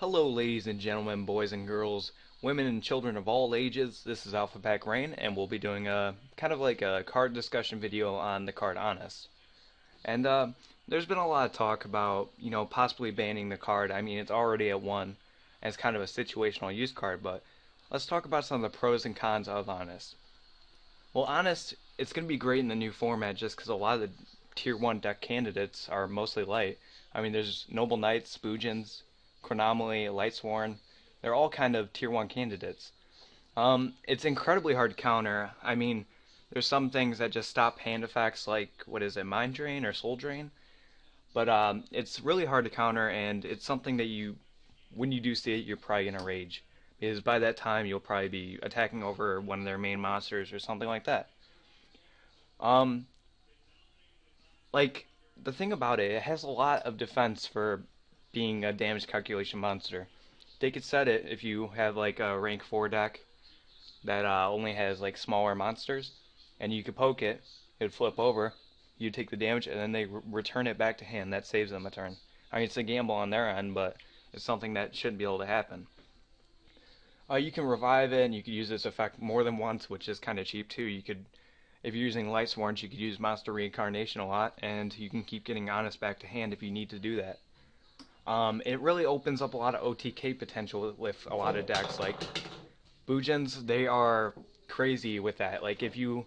Hello ladies and gentlemen, boys and girls, women and children of all ages. This is Alphapack Rain, and we'll be doing a kind of like a card discussion video on the card Honest. And there's been a lot of talk about, possibly banning the card. I mean, it's already at 1 as kind of a situational use card, but let's talk about some of the pros and cons of Honest. Well, Honest, it's going to be great in the new format just because a lot of the Tier 1 deck candidates are mostly light. I mean, there's Noble Knights, Spoojins, Chronomaly, Lightsworn. They're all kind of Tier 1 candidates. It's incredibly hard to counter. I mean, there's some things that just stop hand effects like, what is it, Mind Drain or Soul Drain? But it's really hard to counter, and it's something that when you do see it, you're probably going to rage. Because by that time, you'll probably be attacking over one of their main monsters or something like that. Um, like, the thing about it, it has a lot of defense for being a damage calculation monster. They could set it if you have like a rank 4 deck that only has like smaller monsters, and you could poke it, it would flip over, you take the damage, and then they return it back to hand. That saves them a turn. I mean, it's a gamble on their end, but it's something that shouldn't be able to happen. You can revive it, and you could use this effect more than once, which is kind of cheap too. You could, if you're using Lightsworns, you could use Monster Reincarnation a lot, and you can keep getting Honest back to hand if you need to do that. It really opens up a lot of OTK potential with a lot of decks. Like Spoojins, they are crazy with that. Like if you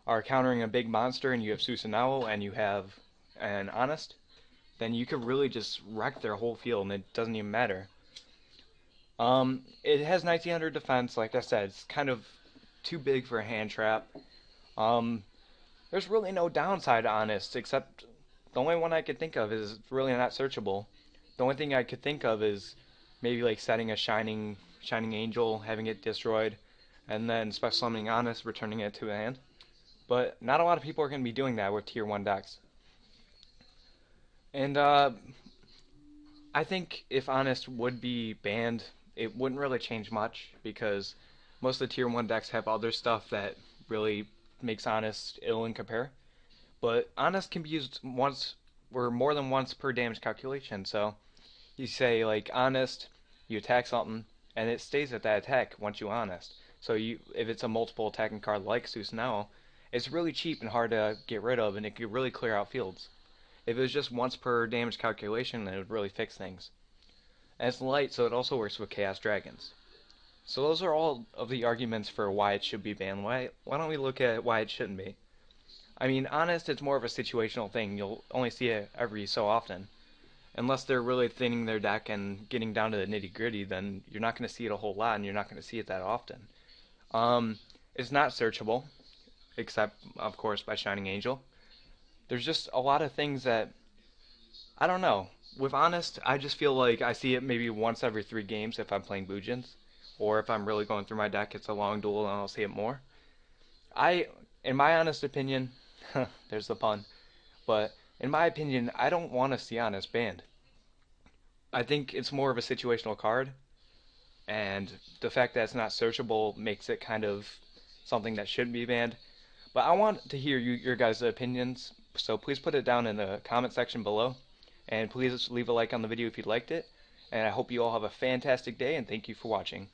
are countering a big monster and you have Susanoo and you have an Honest, then you could really just wreck their whole field and it doesn't even matter. It has 1900 defense, like I said, it's kind of too big for a hand trap. There's really no downside to Honest, except the only one I could think of is really not searchable. The only thing I could think of is maybe like setting a Shining Angel, having it destroyed, and then special summoning Honest, returning it to the hand. But not a lot of people are going to be doing that with Tier 1 decks. And I think if Honest would be banned, it wouldn't really change much because most of the Tier 1 decks have other stuff that really makes Honest ill in compare. But Honest can be used once or more than once per damage calculation, so you say like Honest, you attack something, and it stays at that attack once you Honest. So if it's a multiple attacking card like Susanoo, it's really cheap and hard to get rid of, and it could really clear out fields. If it was just once per damage calculation, then it would really fix things. And it's light, so it also works with Chaos Dragons. So those are all of the arguments for why it should be banned. Why don't we look at why it shouldn't be? I mean, Honest, it's more of a situational thing. You'll only see it every so often. Unless they're really thinning their deck and getting down to the nitty gritty, then you're not going to see it a whole lot, and you're not going to see it that often. It's not searchable, except of course by Shining Angel. There's just a lot of things that I don't know. With Honest, I just feel like I see it maybe once every 3 games if I'm playing Spoojins, or if I'm really going through my deck, it's a long duel and I'll see it more. In my honest opinion, there's the pun, but in my opinion, I don't want to see Honest banned. I think it's more of a situational card, and the fact that it's not searchable makes it kind of something that shouldn't be banned. But I want to hear your guys' opinions, so please put it down in the comment section below, and please leave a like on the video if you liked it, and I hope you all have a fantastic day, and thank you for watching.